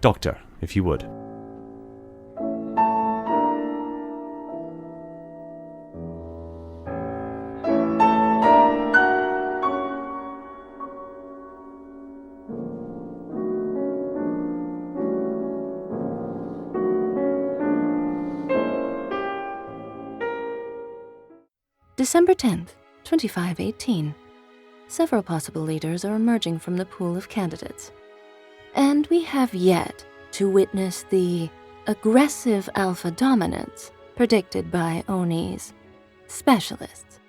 Doctor, if you would. December 10th, 2518. Several possible leaders are emerging from the pool of candidates. And we have yet to witness the aggressive alpha dominance predicted by Oni's specialists.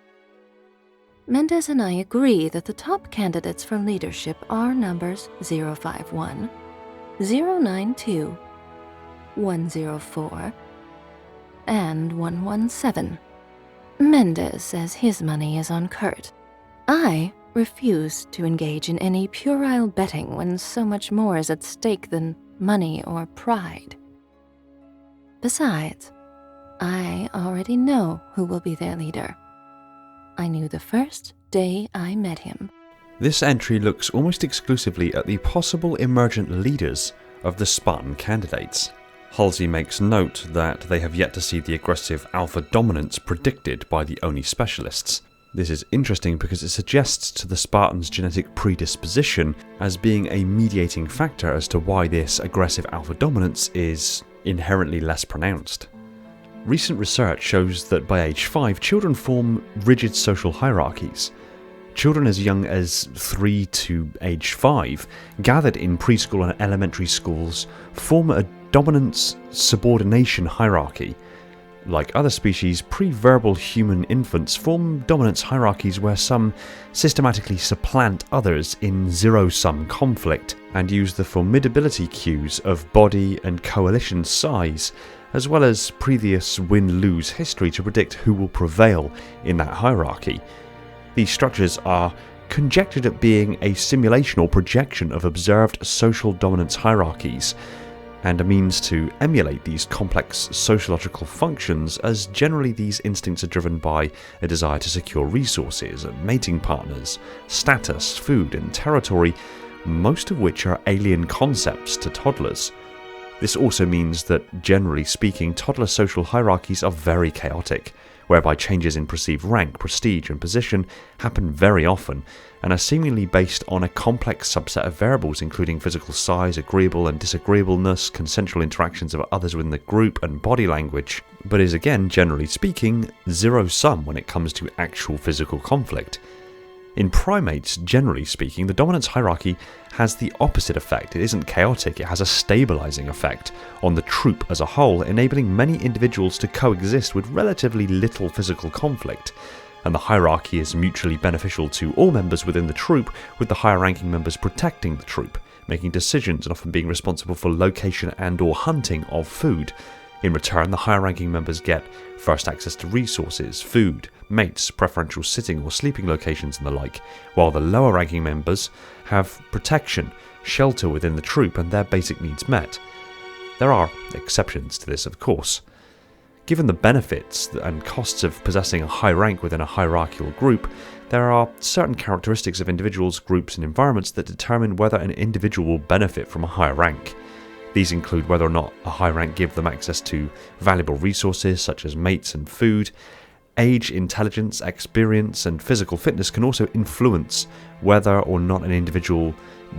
Mendez and I agree that the top candidates for leadership are numbers 051, 092, 104, and 117. Mendez says his money is on Kurt. I refuse to engage in any puerile betting when so much more is at stake than money or pride. Besides, I already know who will be their leader. I knew the first day I met him. This entry looks almost exclusively at the possible emergent leaders of the Spartan candidates. Halsey makes note that they have yet to see the aggressive alpha dominance predicted by the Oni specialists. This is interesting because it suggests to the Spartans' genetic predisposition as being a mediating factor as to why this aggressive alpha dominance is inherently less pronounced. Recent research shows that by age 5, children form rigid social hierarchies. Children as young as 3 to age 5, gathered in preschool and elementary schools, form a dominance-subordination hierarchy. Like other species, pre-verbal human infants form dominance hierarchies where some systematically supplant others in zero-sum conflict and use the formidability cues of body and coalition size, as well as previous win-lose history to predict who will prevail in that hierarchy. These structures are conjectured at being a simulation or projection of observed social dominance hierarchies, and a means to emulate these complex sociological functions, as generally these instincts are driven by a desire to secure resources, mating partners, status, food, and territory, most of which are alien concepts to toddlers. This also means that, generally speaking, toddler social hierarchies are very chaotic, whereby changes in perceived rank, prestige, and position happen very often, and are seemingly based on a complex subset of variables including physical size, agreeable and disagreeableness, consensual interactions of others within the group, and body language, but is again, generally speaking, zero-sum when it comes to actual physical conflict. In primates, generally speaking, the dominance hierarchy has the opposite effect. It isn't chaotic, it has a stabilizing effect on the troop as a whole, enabling many individuals to coexist with relatively little physical conflict. And the hierarchy is mutually beneficial to all members within the troop, with the higher-ranking members protecting the troop, making decisions and often being responsible for location and/or hunting of food. In return, the higher-ranking members get first access to resources, food, mates, preferential sitting or sleeping locations and the like, while the lower-ranking members have protection, shelter within the troop and their basic needs met. There are exceptions to this, of course. Given the benefits and costs of possessing a high rank within a hierarchical group, there are certain characteristics of individuals, groups and environments that determine whether an individual will benefit from a higher rank. These include whether or not a high rank gives them access to valuable resources such as mates and food. Age, intelligence, experience, and physical fitness can also influence whether or not an individual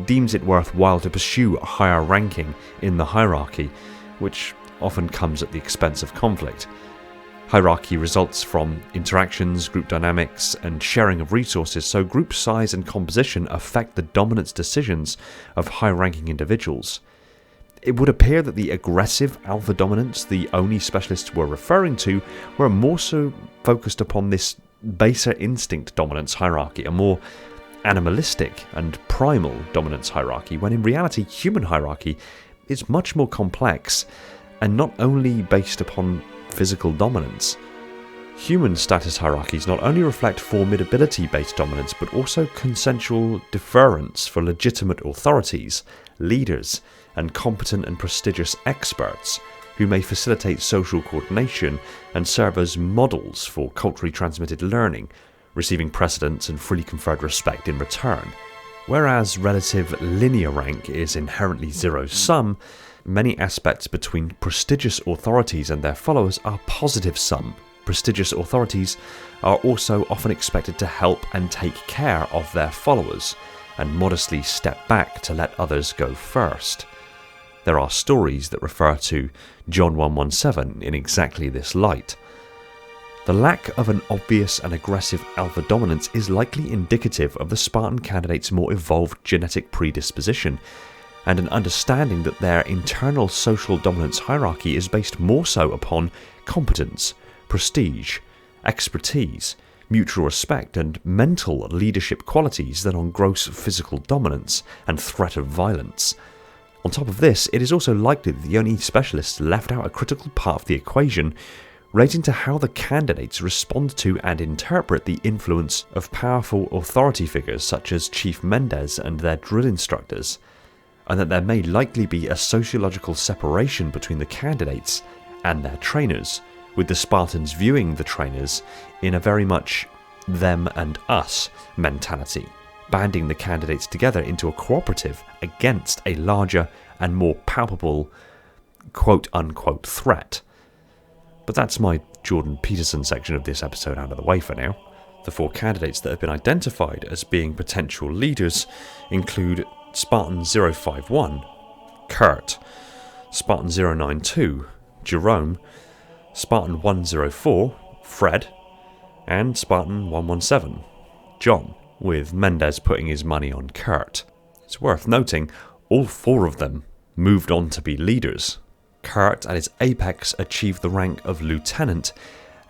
deems it worthwhile to pursue a higher ranking in the hierarchy, which often comes at the expense of conflict. Hierarchy results from interactions, group dynamics, and sharing of resources, so group size and composition affect the dominance decisions of high-ranking individuals. It would appear that the aggressive alpha dominance the Oni specialists were referring to were more so focused upon this baser instinct dominance hierarchy, a more animalistic and primal dominance hierarchy, when in reality human hierarchy is much more complex and not only based upon physical dominance. Human status hierarchies not only reflect formidability-based dominance, but also consensual deference for legitimate authorities, leaders, and competent and prestigious experts who may facilitate social coordination and serve as models for culturally transmitted learning, receiving precedence and freely conferred respect in return. Whereas relative linear rank is inherently zero-sum, many aspects between prestigious authorities and their followers are positive-sum. Prestigious authorities are also often expected to help and take care of their followers, and modestly step back to let others go first. There are stories that refer to John 117 in exactly this light. The lack of an obvious and aggressive alpha dominance is likely indicative of the Spartan candidates' more evolved genetic predisposition, and an understanding that their internal social dominance hierarchy is based more so upon competence, prestige, expertise, mutual respect, and mental leadership qualities than on gross physical dominance and threat of violence. On top of this, it is also likely that the only specialists left out a critical part of the equation relating to how the candidates respond to and interpret the influence of powerful authority figures such as Chief Mendez and their drill instructors, and that there may likely be a sociological separation between the candidates and their trainers, with the Spartans viewing the trainers in a very much them and us mentality, banding the candidates together into a cooperative against a larger and more palpable quote-unquote threat. But that's my Jordan Peterson section of this episode out of the way for now. The 4 candidates that have been identified as being potential leaders include Spartan 051, Kurt, Spartan 092, Jerome, Spartan 104, Fred, and Spartan 117, John, with Mendez putting his money on Kurt. It's worth noting, all 4 of them moved on to be leaders. Kurt, at his apex, achieved the rank of lieutenant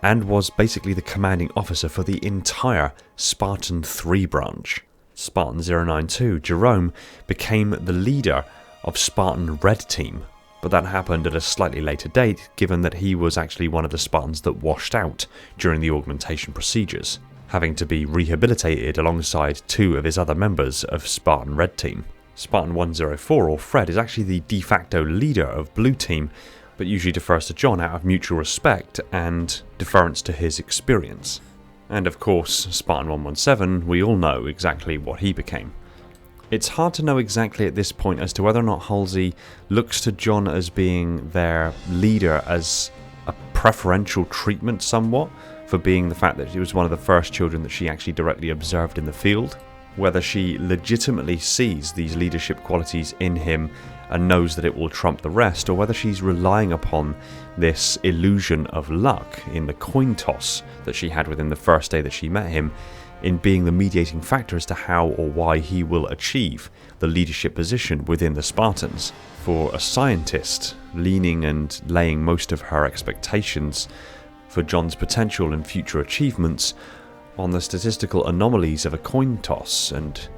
and was basically the commanding officer for the entire Spartan 3 branch. Spartan 092, Jerome, became the leader of Spartan Red Team, but that happened at a slightly later date given that he was actually one of the Spartans that washed out during the augmentation procedures, having to be rehabilitated alongside 2 of his other members of Spartan Red Team. Spartan 104, or Fred, is actually the de facto leader of Blue Team, but usually defers to John out of mutual respect and deference to his experience. And of course, Spartan 117, we all know exactly what he became. It's hard to know exactly at this point as to whether or not Halsey looks to John as being their leader as a preferential treatment somewhat, for being the fact that he was one of the first children that she actually directly observed in the field, whether she legitimately sees these leadership qualities in him and knows that it will trump the rest, or whether she's relying upon this illusion of luck in the coin toss that she had with him the first day that she met him in being the mediating factor as to how or why he will achieve the leadership position within the Spartans. For a scientist, leaning and laying most of her expectations for John's potential and future achievements on the statistical anomalies of a coin toss and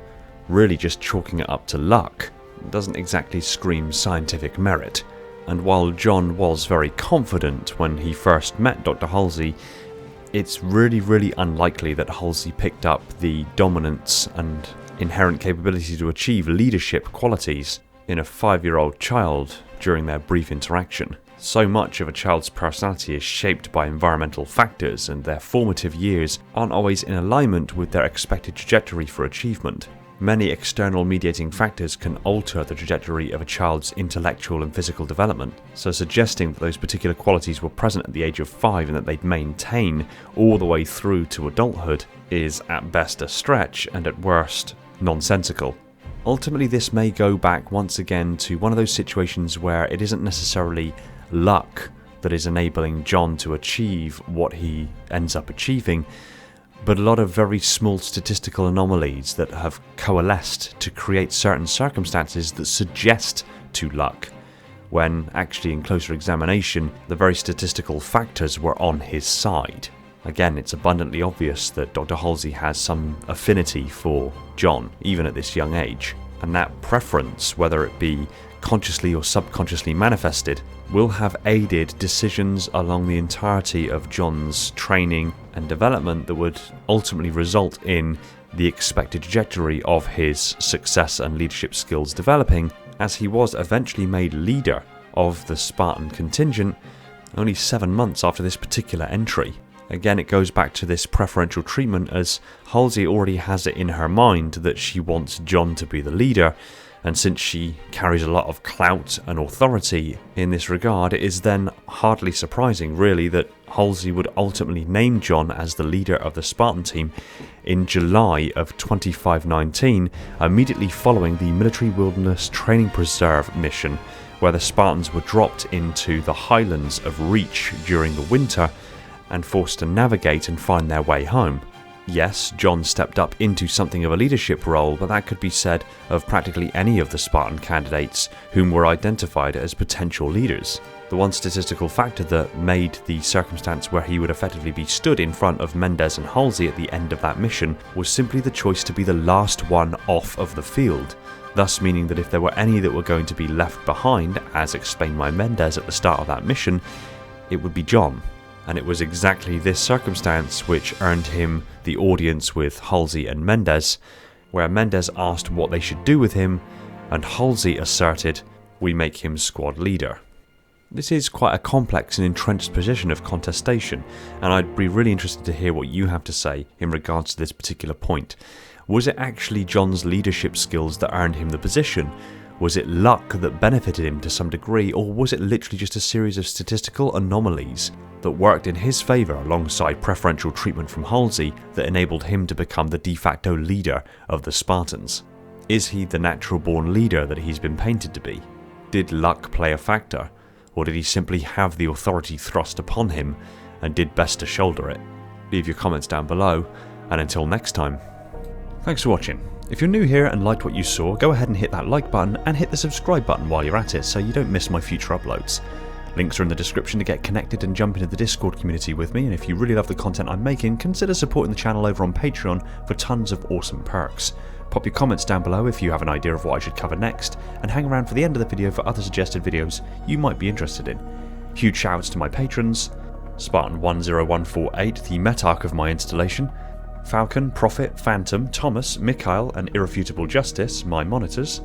really just chalking it up to luck doesn't exactly scream scientific merit. And while John was very confident when he first met Dr. Halsey, it's really unlikely that Halsey picked up the dominance and inherent capability to achieve leadership qualities in a 5-year-old child during their brief interaction. So much of a child's personality is shaped by environmental factors, and their formative years aren't always in alignment with their expected trajectory for achievement. Many external mediating factors can alter the trajectory of a child's intellectual and physical development, so suggesting that those particular qualities were present at the age of 5 and that they'd maintain all the way through to adulthood is at best a stretch and at worst nonsensical. Ultimately, this may go back once again to one of those situations where it isn't necessarily luck that is enabling John to achieve what he ends up achieving, but a lot of very small statistical anomalies that have coalesced to create certain circumstances that suggest to luck, when actually in closer examination the very statistical factors were on his side. Again, it's abundantly obvious that Dr. Halsey has some affinity for John, even at this young age, and that preference, whether it be consciously or subconsciously manifested, will have aided decisions along the entirety of John's training and development that would ultimately result in the expected trajectory of his success and leadership skills developing, as he was eventually made leader of the Spartan contingent only 7 months after this particular entry. Again, it goes back to this preferential treatment, as Halsey already has it in her mind that she wants John to be the leader, and since she carries a lot of clout and authority in this regard, it is then hardly surprising, really, that Halsey would ultimately name John as the leader of the Spartan team in July of 2519, immediately following the Military Wilderness Training Preserve mission, where the Spartans were dropped into the highlands of Reach during the winter and forced to navigate and find their way home. Yes, John stepped up into something of a leadership role, but that could be said of practically any of the Spartan candidates whom were identified as potential leaders. The one statistical factor that made the circumstance where he would effectively be stood in front of Mendes and Halsey at the end of that mission was simply the choice to be the last one off of the field, thus meaning that if there were any that were going to be left behind, as explained by Mendes at the start of that mission, it would be John. And it was exactly this circumstance which earned him the audience with Halsey and Mendes, where Mendes asked what they should do with him, and Halsey asserted, "We make him squad leader." This is quite a complex and entrenched position of contestation, and I'd be really interested to hear what you have to say in regards to this particular point. Was it actually John's leadership skills that earned him the position? Was it luck that benefited him to some degree, or was it literally just a series of statistical anomalies that worked in his favour alongside preferential treatment from Halsey that enabled him to become the de facto leader of the Spartans? Is he the natural-born leader that he's been painted to be? Did luck play a factor, or did he simply have the authority thrust upon him and did best to shoulder it? Leave your comments down below, and until next time, thanks for watching. If you're new here and liked what you saw, go ahead and hit that like button and hit the subscribe button while you're at it so you don't miss my future uploads. Links are in the description to get connected and jump into the Discord community with me, and if you really love the content I'm making, consider supporting the channel over on Patreon for tons of awesome perks. Pop your comments down below if you have an idea of what I should cover next, and hang around for the end of the video for other suggested videos you might be interested in. Huge shoutouts to my patrons: Spartan 10148, the Metarch of my installation, Falcon, Prophet, Phantom, Thomas, Mikhail and Irrefutable Justice, my monitors,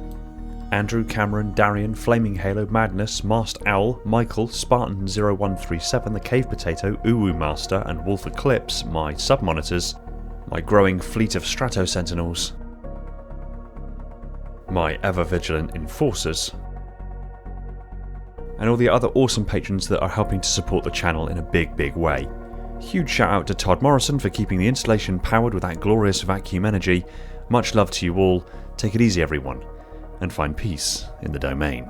Andrew, Cameron, Darian, Flaming Halo, Madness, Masked Owl, Michael, Spartan 0137, The Cave Potato, Uwu Master and Wolf Eclipse, my sub-monitors, my growing fleet of Strato Sentinels, my ever-vigilant Enforcers, and all the other awesome patrons that are helping to support the channel in a big way. Huge shout out to Todd Morrison for keeping the installation powered with that glorious vacuum energy. Much love to you all, take it easy everyone, and find peace in the domain.